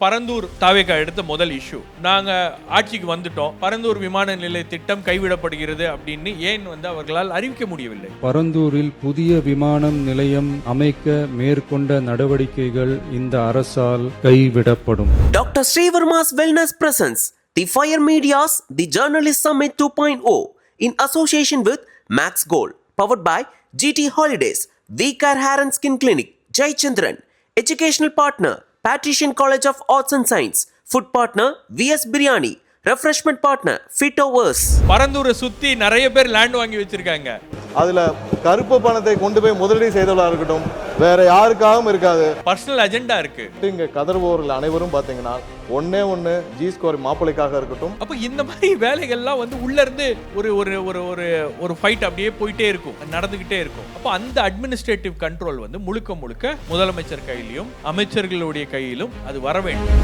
பரந்தூர் தாவேகா எடுத்த முதல் இஷ்யூ, நாங்க ஆட்சிக்கு வந்துட்டோம், பரந்தூர் விமான நிலைய திட்டம் கைவிடப்படுகிறது அப்படின்னு ஏன் அவர்களால் அறிவிக்க முடியவில்லை? பரந்தூரில் புதிய விமானம் நிலையம் அமைக்க மேற்கொண்ட நடவடிக்கைகள் இந்த அரசால் கைவிடப்படும். Dr. Srivarma's Wellness presents the Fire Media's The Journalist Summit 2.0 in association with Max Gold, powered by GT Holidays, V-Care Hair and Skin Clinic, Jai Chandran, Educational Partner, Patrician College of Arts and Science, Food Partner, VS Biryani, Refreshment Partner, Fitovers. பரந்தூரை சுத்தி நிறைய பேர் land வாங்கி வச்சிருக்காங்க. அதுல கருப்பு பணத்தை கொண்டு போய் முதலீடு செய்தவர்களா இருக்கட்டும், வேற யாருக்காகவும் இருக்காது. பர்சனல் அஜெண்டா இருக்கு. இங்க கதறுபவர்கள் அனைவரும் பாத்தீங்கன்னா ஒண்ணு ஜி ஸ்கோர் மாப்பிளைக்காக இருக்கட்டும். அப்ப இந்த மாதிரி வேலைகள்லாம் உள்ள இருந்து ஒரு ஒரு ஒரு ஒரு ஒரு ஃபைட் அப்படியே போயிட்டே இருக்கும், நடந்துகிட்டே இருக்கும். அப்ப அந்த அட்மினிஸ்ட்ரேட்டிவ் கண்ட்ரோல் முழுக்க முழுக்க முதலமைச்சர் கையிலும் அமைச்சர்களுடைய கையிலும் அது வர வேண்டும்.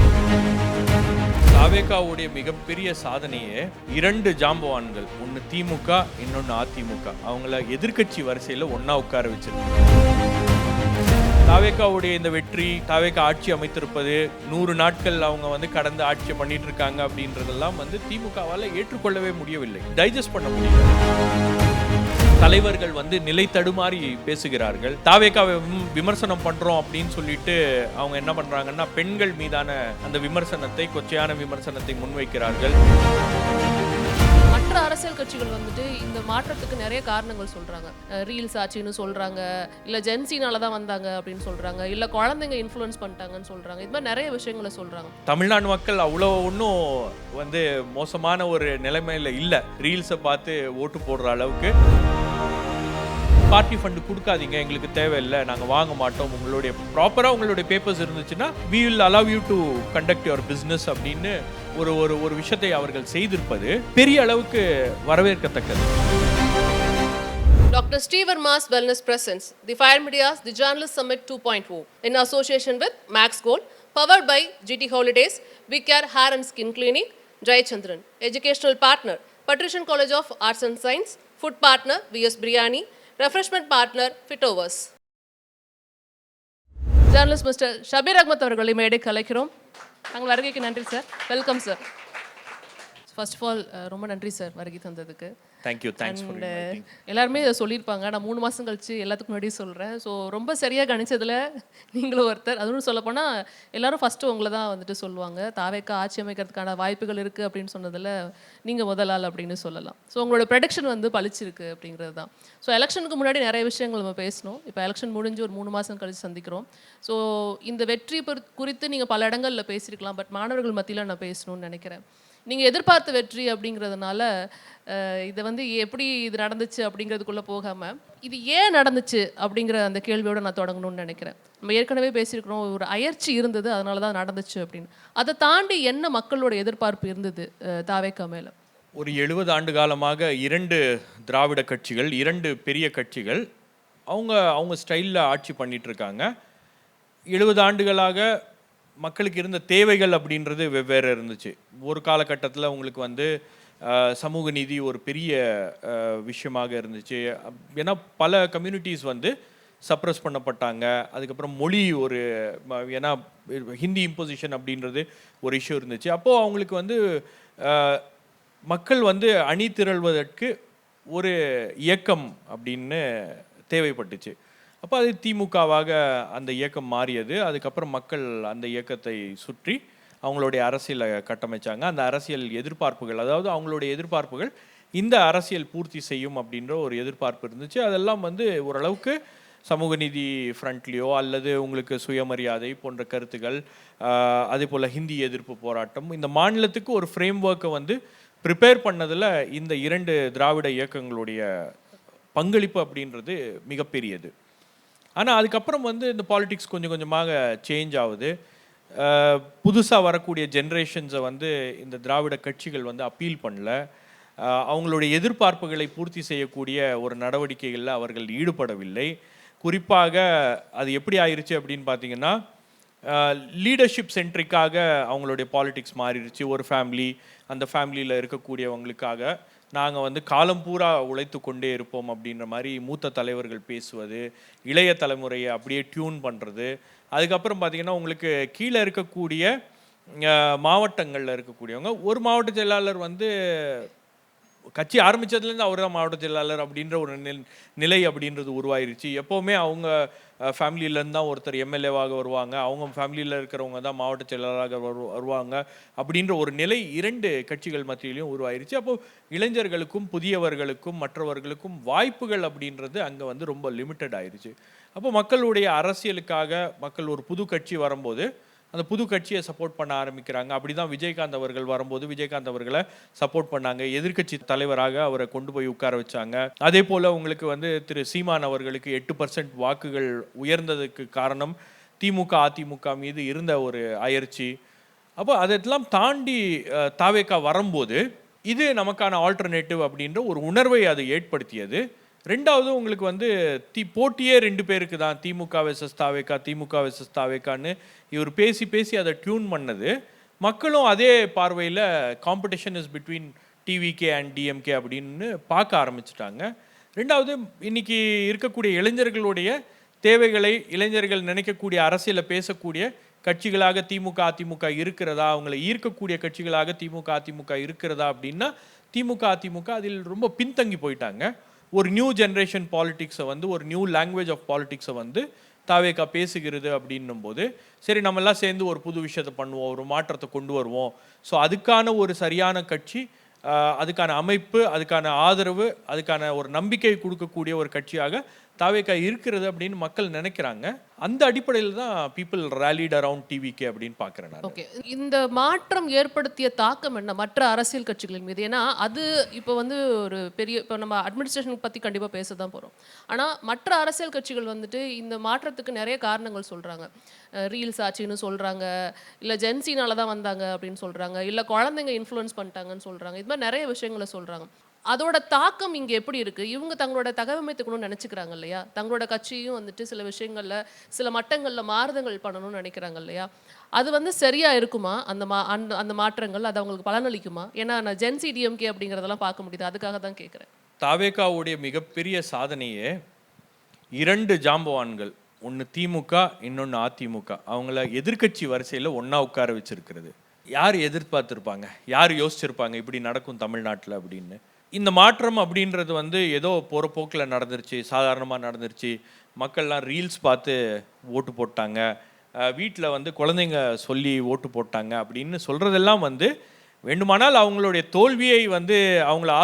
தாவேகாவுடைய மிகப்பெரிய சாதனையே இரண்டு ஜாம்பவான்கள், ஒன்னு திமுக இன்னொன்னு அதிமுக, அவங்கள எதிர்க்கட்சி வரிசையில ஒன்னா உட்கார வச்சிருக்காங்க. தாவேகாவுடைய இந்த வெற்றி, தாவேகா ஆட்சி அமைத்திருப்பது, 100 நாட்கள் அவங்க கடந்து ஆட்சி பண்ணிட்டு இருக்காங்க அப்படின்றதெல்லாம் திமுகவால ஏற்றுக்கொள்ளவே முடியவில்லை, டைஜஸ்ட் பண்ண முடியல. தலைவர்கள் நிலை தடுமாறி பேசுகிறார்கள். தாவேகாவை விமர்சனம் பண்றோம் அப்படின்னு சொல்லிட்டு அவங்க என்ன பண்றாங்கன்னா, பெண்கள் மீதான அந்த விமர்சனத்தை, கொச்சையான விமர்சனத்தை முன்வைக்கிறார்கள். மற்ற அரசியல் கட்சிகள் இந்த மாற்றத்துக்கு நிறைய காரணங்கள் சொல்றாங்க. ரீல்ஸ் ஆச்சுன்னு சொல்றாங்க, இல்ல ஜென்சினால தான் வந்தாங்க அப்படின்னு சொல்றாங்க, இல்ல குழந்தைங்க இன்ஃப்ளூயன்ஸ் பண்ணிட்டாங்கன்னு சொல்றாங்க. இது மாதிரி நிறைய விஷயங்களை சொல்றாங்க. தமிழ்நாடு மக்கள் அவ்வளோ ஒன்றும் மோசமான ஒரு நிலைமையில இல்ல, ரீல்ஸை பார்த்து ஓட்டு போடுற அளவுக்கு. பார்ட்டி ஃபண்டு கொடுக்காதீங்க, எங்களுக்கு தேவையில்லை, நாங்கள் வாங்க மாட்டோம், உங்களுடைய ப்ராப்பராக உங்களுடைய பேப்பர்ஸ் இருந்துச்சுன்னா we will allow you to conduct your business அப்படின்னு ஒரு விஷயத்தை அவர்கள் செய்திருப்பது பெரிய அளவுக்கு வரவேற்கத்தக்கது. Dr. Srivarma's Wellness presents the Fire Media's The Journalist Summit 2.0 in association with Max Gold, powered by GT Holidays, V-Care Hair and Skin Clinic, Jai Chandran, Educational Partner, Patrician College of Arts and Science, Food Partner, VS Biryani, Refreshment Partner, Fitovers. Journalist mister Shabbir Ahmed அவர்களை மேடைக்கு அழைக்கிறோம். நாங்கள் வருகைக்கு நன்றி sir. Welcome sir. First of all ரொம்ப நன்றி sir வருகை தந்ததுக்கு. Thank you, thanks for inviting. எல்லாருமே இதை சொல்லியிருப்பாங்க, நான் 3 மாதம் கழிச்சு எல்லாத்துக்கும் முன்னாடி சொல்கிறேன். ஸோ ரொம்ப சரியாக கணிச்சதில் நீங்களும் ஒருத்தர். அதுவும் சொல்லப்போனால் எல்லாரும் ஃபஸ்ட்டு உங்களை தான் சொல்லுவாங்க. தாவேக்கா ஆட்சி அமைக்கிறதுக்கான வாய்ப்புகள் இருக்குது அப்படின்னு சொன்னதில் நீங்கள் முதல் ஆள் அப்படின்னு சொல்லலாம். ஸோ உங்களோட ப்ரெடிக்ஷன் பழிச்சிருக்கு அப்படிங்கிறது தான். ஸோ எலெக்ஷனுக்கு முன்னாடி நிறைய விஷயங்கள் நம்ம பேசணும். இப்போ எலெக்ஷன் முடிஞ்சு ஒரு 3 மாதம் கழிச்சு சந்திக்கிறோம். ஸோ இந்த வெற்றி குறித்து நீங்கள் பல இடங்களில் பேசியிருக்கலாம், பட் மாணவர்கள் மத்தியில் நான் பேசணும்னு நினைக்கிறேன். நீங்கள் எதிர்பார்த்த வெற்றி அப்படிங்கிறதுனால இதை எப்படி இது நடந்துச்சு அப்படிங்கிறதுக்குள்ளே போகாமல் இது ஏன் நடந்துச்சு அப்படிங்கிற அந்த கேள்வியோடு நான் தொடங்கணும்னு நினைக்கிறேன். நம்ம ஏற்கனவே பேசியிருக்கிறோம், ஒரு அயற்சி இருந்தது, அதனால தான் நடந்துச்சு அப்படின்னு. அதை தாண்டி என்ன மக்களோட எதிர்பார்ப்பு இருந்தது தாவேக்கா மேலே? ஒரு 70 ஆண்டு காலமாக 2 திராவிட கட்சிகள், 2 பெரிய கட்சிகள் அவங்க ஸ்டைலில் ஆட்சி பண்ணிட்டு இருக்காங்க. 70 ஆண்டுகளாக மக்களுக்கு இருந்த தேவைகள் அப்படின்றது வெவ்வேறு இருந்துச்சு. ஒரு காலகட்டத்தில் உங்களுக்கு சமூக நீதி ஒரு பெரிய விஷயமாக இருந்துச்சு. ஏன்னா பல கம்யூனிட்டிஸ் சப்ரஸ் பண்ணப்பட்டாங்க. அதுக்கப்புறம் மொழி ஏன்னா ஹிந்தி இம்போசிஷன் அப்படின்றது ஒரு இஷ்யூ இருந்துச்சு. அப்போது அவங்களுக்கு மக்கள் அணி திரள்வதற்கு ஒரு இயக்கம் அப்படின்னு தேவைப்பட்டுச்சு. அப்போ அது திமுகவாக அந்த இயக்கம் மாறியது. அதுக்கப்புறம் மக்கள் அந்த இயக்கத்தை சுற்றி அவங்களுடைய அரசியலை கட்டமைச்சாங்க. அந்த அரசியல் எதிர்பார்ப்புகள், அதாவது அவங்களுடைய எதிர்பார்ப்புகள் இந்த அரசியல் பூர்த்தி செய்யும் அப்படின்ற ஒரு எதிர்பார்ப்பு இருந்துச்சு. அதெல்லாம் ஓரளவுக்கு சமூக நீதி ஃப்ரண்ட்லேயோ அல்லது உங்களுக்கு சுயமரியாதை போன்ற கருத்துக்கள், அதே போல் ஹிந்தி எதிர்ப்பு போராட்டம், இந்த மாநிலத்துக்கு ஒரு ஃப்ரேம் ஒர்க்கை ப்ரிப்பேர் பண்ணதில் இந்த 2 திராவிட இயக்கங்களுடைய பங்களிப்பு அப்படின்றது மிகப்பெரியது. ஆனால் அதுக்கப்புறம் இந்த பாலிடிக்ஸ் கொஞ்சம் கொஞ்சமாக சேஞ்ச் ஆகுது. புதுசாக வரக்கூடிய ஜென்ரேஷன்ஸை இந்த திராவிட கட்சிகள் அப்பீல் பண்ணல. அவங்களுடைய எதிர்பார்ப்புகளை பூர்த்தி செய்யக்கூடிய ஒரு நடவடிக்கைகளில் அவர்கள் ஈடுபடவில்லை. குறிப்பாக அது எப்படி ஆயிடுச்சு அப்படின்னு பார்த்தீங்கன்னா, லீடர்ஷிப் சென்ட்ரிக்காக அவங்களுடைய பாலிடிக்ஸ் மாறிடுச்சு. ஒரு ஃபேமிலி, அந்த ஃபேமிலியில் இருக்கக்கூடியவங்களுக்காக நாங்கள் காலம் பூரா உழைத்து கொண்டே இருப்போம் அப்படின்ற மாதிரி மூத்த தலைவர்கள் பேசுவது, இளைய தலைமுறையை அப்படியே டியூன் பண்ணுறது. அதுக்கப்புறம் பார்த்திங்கன்னா உங்களுக்கு கீழே இருக்கக்கூடிய மாவட்டங்களில் இருக்கக்கூடியவங்க. ஒரு மாவட்ட செயலாளர் வந்து கட்சி ஆரம்பித்ததுலேருந்து அவர் தான் மாவட்ட செயலாளர் அப்படின்ற ஒரு நிலை அப்படின்றது உருவாயிருச்சு. எப்போவுமே அவங்க ஃபேமிலியிலேருந்து தான் ஒருத்தர் எம்எல்ஏவாக வருவாங்க, அவங்க ஃபேமிலியில் இருக்கிறவங்க தான் மாவட்ட செயலாளராக வருவாங்க அப்படின்ற ஒரு நிலை 2 கட்சிகள் மத்தியிலையும் உருவாயிருச்சு. அப்போ இளைஞர்களுக்கும் புதியவர்களுக்கும் மற்றவர்களுக்கும் வாய்ப்புகள் அப்படின்றது அங்கே வந்து ரொம்ப லிமிட்டட் ஆயிருச்சு. அப்போ மக்களுடைய அரசியலுக்காக மக்கள் ஒரு புது கட்சி வரும்போது அந்த புது கட்சியை சப்போர்ட் பண்ண ஆரம்பிக்கிறாங்க. அப்படி தான் விஜயகாந்த் அவர்கள் வரும்போது விஜயகாந்த் அவர்களை சப்போர்ட் பண்ணாங்க, எதிர்க்கட்சி தலைவராக அவரை கொண்டு போய் உட்கார வச்சாங்க. அதே போல் உங்களுக்கு வந்து திரு சீமான் அவர்களுக்கு 8% வாக்குகள் உயர்ந்ததுக்கு காரணம் திமுக அதிமுக மீது இருந்த ஒரு அயற்சி. அப்போ அதெல்லாம் தாண்டி தாவேகா வரும்போது இது நமக்கான ஆல்டர்னேட்டிவ் அப்படின்ற ஒரு உணர்வை அது ஏற்படுத்தியது. 2வது உங்களுக்கு வந்து போட்டியே 2 பேருக்கு தான், திமுக வெர்சஸ் தாவேகா, திமுக வெர்சஸ் தாவேகான்னு இவர் பேசி பேசி அதை டியூன் பண்ணது. மக்களும் அதே பார்வையில் competition is between TVK and DMK அப்படின்னு பார்க்க ஆரம்பிச்சிட்டாங்க. 2வது இன்னைக்கு இருக்கக்கூடிய இளைஞர்களுடைய தேவைகளை, இளைஞர்கள் நினைக்கக்கூடிய அரசியலை பேசக்கூடிய கட்சிகளாக திமுக அதிமுக இருக்கிறதா, அவங்களை ஈர்க்கக்கூடிய கட்சிகளாக திமுக அதிமுக இருக்கிறதா அப்படின்னா திமுக அதிமுக அதில் ரொம்ப பின்தங்கி போயிட்டாங்க. ஒரு நியூ ஜென்ரேஷன் பாலிடிக்ஸை வந்து, ஒரு நியூ லாங்குவேஜ் ஆஃப் பாலிடிக்ஸை வந்து தாவேகா பேசுகிறது அப்படின்னும் போது சரி நம்மெல்லாம் சேர்ந்து ஒரு புது விஷயத்தை பண்ணுவோம், ஒரு மாற்றத்தை கொண்டு வருவோம். ஸோ அதுக்கான ஒரு சரியான கட்சி, அதுக்கான அமைப்பு, அதுக்கான ஆதரவு, அதுக்கான ஒரு நம்பிக்கை கொடுக்கக்கூடிய ஒரு கட்சியாக தாவேகா இருக்கிறது அப்படின்னு மக்கள் நினைக்கிறாங்க. அந்த அடிப்படையில் தான் பீப்புள் ரேலிட் அரவுண்ட் டிவிகே அப்படின்னு பார்க்குறேன் நான். ஓகே, இந்த மாற்றம் ஏற்படுத்திய தாக்கம் என்ன மற்ற அரசியல் கட்சிகளின் மீது? ஏன்னா அது இப்போ வந்து ஒரு பெரிய, இப்போ நம்ம அட்மினிஸ்ட்ரேஷன் பற்றி கண்டிப்பாக பேச தான் போகிறோம். ஆனால் மற்ற அரசியல் கட்சிகள் வந்துட்டு இந்த மாற்றத்துக்கு நிறைய காரணங்கள் சொல்கிறாங்க. ரீல்ஸ் ஆச்சுன்னு சொல்கிறாங்க, இல்லை ஜென்சினால தான் வந்தாங்க அப்படின்னு சொல்கிறாங்க, இல்லை குழந்தைங்க இன்ஃப்ளூயன்ஸ் பண்ணிட்டாங்கன்னு சொல்கிறாங்க. இது மாதிரி நிறைய விஷயங்களை சொல்கிறாங்க. அதோட தாக்கம் இங்கே எப்படி இருக்குது? இவங்க தங்களோட தகவமைத்துக்கணும்னு நினச்சிக்கிறாங்க இல்லையா? தங்களோட கட்சியும் வந்துட்டு சில விஷயங்களில், சில மட்டங்களில் மாறுதல்கள் பண்ணணும்னு நினைக்கிறாங்க இல்லையா? அது வந்து சரியாக இருக்குமா? அந்த மாற்றங்கள் அது அவங்களுக்கு பலனளிக்குமா? ஏன்னா நான் ஜென்சி டிஎம்கே அப்படிங்கிறதெல்லாம் பார்க்க முடியுது, அதுக்காக தான் கேட்குறேன். தாவேகாவுடைய மிகப்பெரிய சாதனையே 2 ஜாம்பவான்கள், ஒன்று திமுக இன்னொன்று அதிமுக, அவங்கள எதிர்க்கட்சி வரிசையில் ஒன்றா உட்கார வச்சிருக்கிறது. யார் எதிர்பார்த்துருப்பாங்க, யார் யோசிச்சிருப்பாங்க இப்படி நடக்கும் தமிழ்நாட்டில் அப்படின்னு? இந்த மாற்றம் அப்படின்றது வந்து ஏதோ போகிற போக்கில் நடந்துருச்சு, சாதாரணமாக நடந்துருச்சு. மக்கள்லாம் ரீல்ஸ் பார்த்து ஓட்டு போட்டாங்க, வீட்டில் வந்து குழந்தைங்க சொல்லி ஓட்டு போட்டாங்க அப்படின்னு சொல்கிறதெல்லாம் வந்து வேண்டுமானால் அவங்களுடைய தோல்வியை வந்து அவங்கள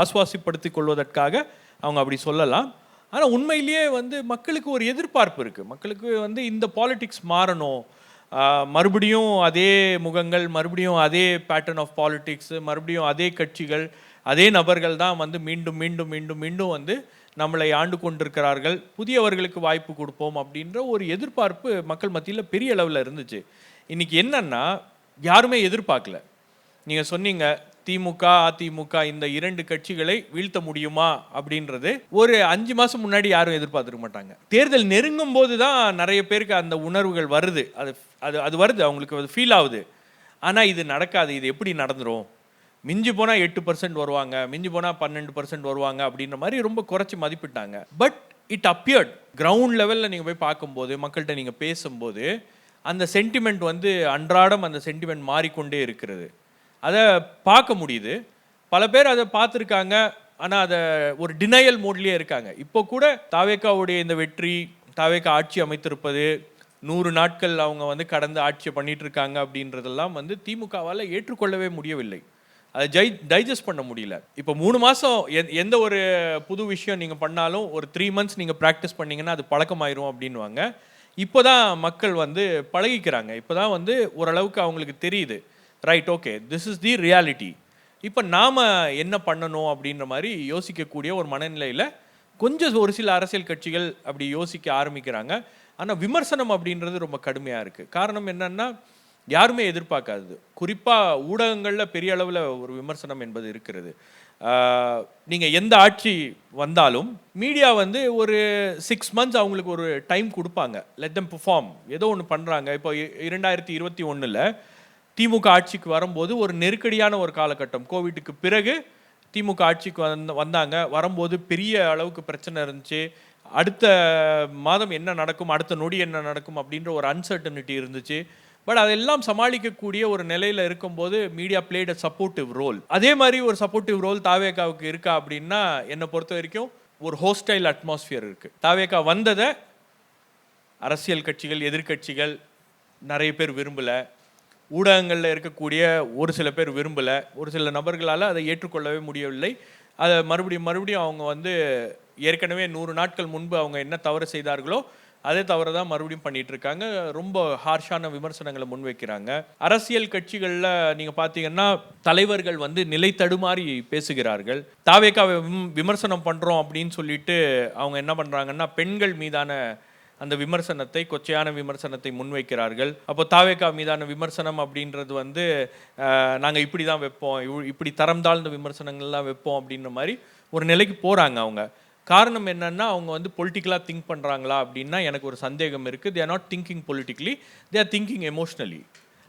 ஆஸ்வாசிப்படுத்தி கொள்வதற்காக அவங்க அப்படி சொல்லலாம். ஆனால் உண்மையிலேயே வந்து மக்களுக்கு ஒரு எதிர்பார்ப்பு இருக்குது. மக்களுக்கு வந்து இந்த பாலிடிக்ஸ் மாறணும், மறுபடியும் அதே முகங்கள், மறுபடியும் அதே பேட்டர்ன் ஆஃப் பாலிடிக்ஸ், மறுபடியும் அதே கட்சிகள், அதே நபர்கள் தான் வந்து மீண்டும் மீண்டும் மீண்டும் மீண்டும் வந்து நம்மளை ஆண்டு கொண்டிருக்கிறார்கள், புதியவர்களுக்கு வாய்ப்பு கொடுப்போம் அப்படின்ற ஒரு எதிர்பார்ப்பு மக்கள் மத்தியில் பெரிய அளவில் இருந்துச்சு. இன்றைக்கி என்னன்னா யாருமே எதிர்பார்க்கல. நீங்கள் சொன்னீங்க திமுக அதிமுக இந்த 2 கட்சிகளை வீழ்த்த முடியுமா அப்படின்றது ஒரு 5 மாதம் முன்னாடி யாரும் எதிர்பார்த்துருக்க மாட்டாங்க. தேர்தல் நெருங்கும் போது தான் நிறைய பேருக்கு அந்த உணர்வுகள் வருது, அது வருது, அவங்களுக்கு அது ஃபீல் ஆகுது. ஆனால் இது நடக்காது, இது எப்படி நடந்துடும், மிஞ்சி போனால் 8% வருவாங்க, மிஞ்சி போனால் 12% வருவாங்க அப்படின்ற மாதிரி ரொம்ப குறைச்சி மதிப்பிட்டாங்க. பட் இட் அப்பியர்ட் கிரவுண்ட் லெவலில் நீங்கள் போய் பார்க்கும்போது, மக்கள்கிட்ட நீங்கள் பேசும்போது அந்த சென்டிமெண்ட் வந்து அன்றாடம் அந்த சென்டிமெண்ட் மாறிக்கொண்டே இருக்கிறது. அதை பார்க்க முடியுது. பல பேர் அதை பார்த்துருக்காங்க, ஆனால் அதை ஒரு டினையல் மோட்லேயே இருக்காங்க. இப்போ கூட தாவேகாவுடைய இந்த வெற்றி, தாவேகா ஆட்சி அமைத்திருப்பது, 100 நாட்கள் அவங்க வந்து கடந்து ஆட்சியை பண்ணிட்டு இருக்காங்க அப்படின்றதெல்லாம் வந்து திமுகவால் ஏற்றுக்கொள்ளவே முடியவில்லை, அதை டைஜஸ்ட் பண்ண முடியல. இப்போ 3 மாதம் எந்த ஒரு புது விஷயம் நீங்கள் பண்ணாலும் ஒரு 3 months நீங்கள் ப்ராக்டிஸ் பண்ணிங்கன்னா அது பழக்கமாயிரும் அப்படின்வாங்க. இப்போ தான் மக்கள் வந்து பழகிக்கிறாங்க, இப்போ தான் வந்து ஓரளவுக்கு அவங்களுக்கு தெரியுது, right, okay, this is the reality, இப்போ நாம் என்ன பண்ணணும் அப்படின்ற மாதிரி யோசிக்கக்கூடிய ஒரு மனநிலையில் கொஞ்சம் ஒரு சில அரசியல் கட்சிகள் அப்படி யோசிக்க ஆரம்பிக்கிறாங்க. ஆனால் விமர்சனம் அப்படின்றது ரொம்ப கடுமையாக இருக்குது. காரணம் என்னன்னா யாருமே எதிர்பார்க்காது, குறிப்பாக ஊடகங்களில் பெரிய அளவில் ஒரு விமர்சனம் என்பது இருக்கிறது. நீங்கள் எந்த ஆட்சி வந்தாலும் மீடியா வந்து ஒரு 6 months அவங்களுக்கு ஒரு டைம் கொடுப்பாங்க, லெட் தம் பெர்ஃபார்ம், ஏதோ ஒன்று பண்ணுறாங்க. இப்போ 2021 திமுக ஆட்சிக்கு வரும்போது ஒரு நெருக்கடியான ஒரு காலகட்டம், கோவிட்டுக்கு பிறகு திமுக ஆட்சிக்கு வந்தாங்க. வரும்போது பெரிய அளவுக்கு பிரச்சனை இருந்துச்சு, அடுத்த மாதம் என்ன நடக்கும், அடுத்த நொடி என்ன நடக்கும் அப்படின்ற ஒரு அன்சர்டனிட்டி இருந்துச்சு. பட் அதெல்லாம் சமாளிக்கக்கூடிய ஒரு நிலையில் இருக்கும்போது media played a supportive role. அதே மாதிரி ஒரு சப்போர்ட்டிவ் ரோல் தாவேகாவுக்கு இருக்கா அப்படின்னா என்னை பொறுத்த வரைக்கும் ஒரு ஹோஸ்டைல் அட்மாஸ்பியர் இருக்குது. தாவேகா வந்ததை அரசியல் கட்சிகள், எதிர்கட்சிகள் நிறைய பேர் விரும்பலை, ஊடகங்களில் இருக்கக்கூடிய ஒரு சில பேர் விரும்பலை, ஒரு சில நபர்களால் அதை ஏற்றுக்கொள்ளவே முடியவில்லை. அதை மறுபடியும் அவங்க வந்து ஏற்கனவே 100 நாட்கள் முன்பு அவங்க என்ன தவறு செய்தார்களோ அதே தவறு தான் மறுபடியும் பண்ணிட்டு இருக்காங்க. ரொம்ப ஹார்ஷான விமர்சனங்களை முன்வைக்கிறாங்க. அரசியல் கட்சிகளில் நீங்கள் பார்த்தீங்கன்னா தலைவர்கள் வந்து நிலை தடுமாறி பேசுகிறார்கள். தாவேகாவை விமர்சனம் பண்ணுறோம் அப்படின்னு சொல்லிட்டு அவங்க என்ன பண்ணுறாங்கன்னா பெண்கள் மீதான அந்த விமர்சனத்தை, கொச்சையான விமர்சனத்தை முன்வைக்கிறார்கள். அப்போ தாவேகா மீதான விமர்சனம் அப்படின்றது வந்து நாங்கள் இப்படி தான் வைப்போம், இப்படி தரம் தாழ்ந்த விமர்சனங்கள்லாம் வைப்போம் அப்படின்ற மாதிரி ஒரு நிலைக்கு போகிறாங்க. அவங்க காரணம் என்னன்னா அவங்க வந்து பொலிட்டிக்கலாக திங்க் பண்ணுறாங்களா அப்படின்னா எனக்கு ஒரு சந்தேகம் இருக்குது. They are not thinking politically, they are thinking emotionally.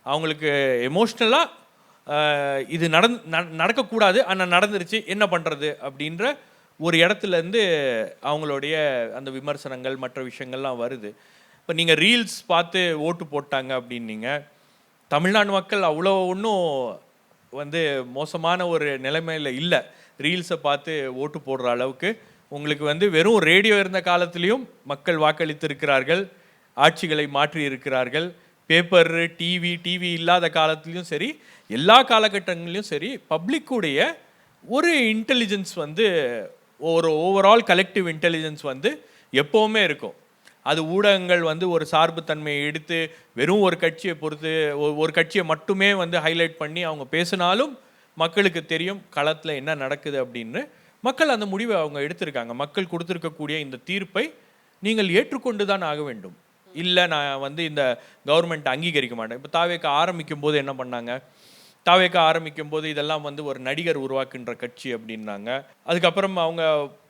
அவங்களுக்கு எமோஷ்னலாக இது நடக்கக்கூடாது ஆனால் நடந்துருச்சு என்ன பண்ணுறது அப்படின்ற ஒரு இடத்துலேருந்து அவங்களுடைய அந்த விமர்சனங்கள் மற்ற விஷயங்கள்லாம் வருது. இப்போ நீங்கள் ரீல்ஸ் பார்த்து ஓட்டு போட்டாங்க அப்படின்னீங்க. தமிழ்நாடு மக்கள் அவ்வளோ ஒன்றும் வந்து மோசமான ஒரு நிலைமையில் இல்லை. ரீல்ஸை பார்த்து ஓட்டு போடுற அளவுக்கு உங்களுக்கு வந்து வெறும் ரேடியோ இருந்த காலத்திலையும் மக்கள் வாக்களித்திருக்கிறார்கள், ஆட்சிகளை மாற்றி இருக்கிறார்கள். பேப்பர், டிவி இல்லாத காலத்துலேயும் சரி, எல்லா காலகட்டங்களிலும் சரி, பப்ளிக்குடைய ஒரு இன்டெலிஜென்ஸ் வந்து ஒரு ஓவரால் கலெக்டிவ் இன்டெலிஜென்ஸ் வந்து எப்போவுமே இருக்கும். அது ஊடகங்கள் வந்து ஒரு சார்புத்தன்மையை எடுத்து வெறும் ஒரு கட்சியை பொறுத்து ஒரு கட்சியை மட்டுமே வந்து ஹைலைட் பண்ணி அவங்க பேசினாலும் மக்களுக்கு தெரியும் களத்தில் என்ன நடக்குது அப்படின்னு. மக்கள் அந்த முடிவை அவங்க எடுத்திருக்காங்க. மக்கள் கொடுத்துருக்கக்கூடிய இந்த தீர்ப்பை நீங்கள் ஏற்றுக்கொண்டு தான் ஆக வேண்டும். இல்லை நான் வந்து இந்த கவர்மெண்ட் அங்கீகரிக்க மாட்டேன். இப்போ தாவேகா ஆரம்பிக்கும் போது என்ன பண்ணாங்க? தாவேகா ஆரம்பிக்கும் போது இதெல்லாம் வந்து ஒரு நடிகர் உருவாக்குன்ற கட்சி அப்படின்னாங்க. அதுக்கப்புறம் அவங்க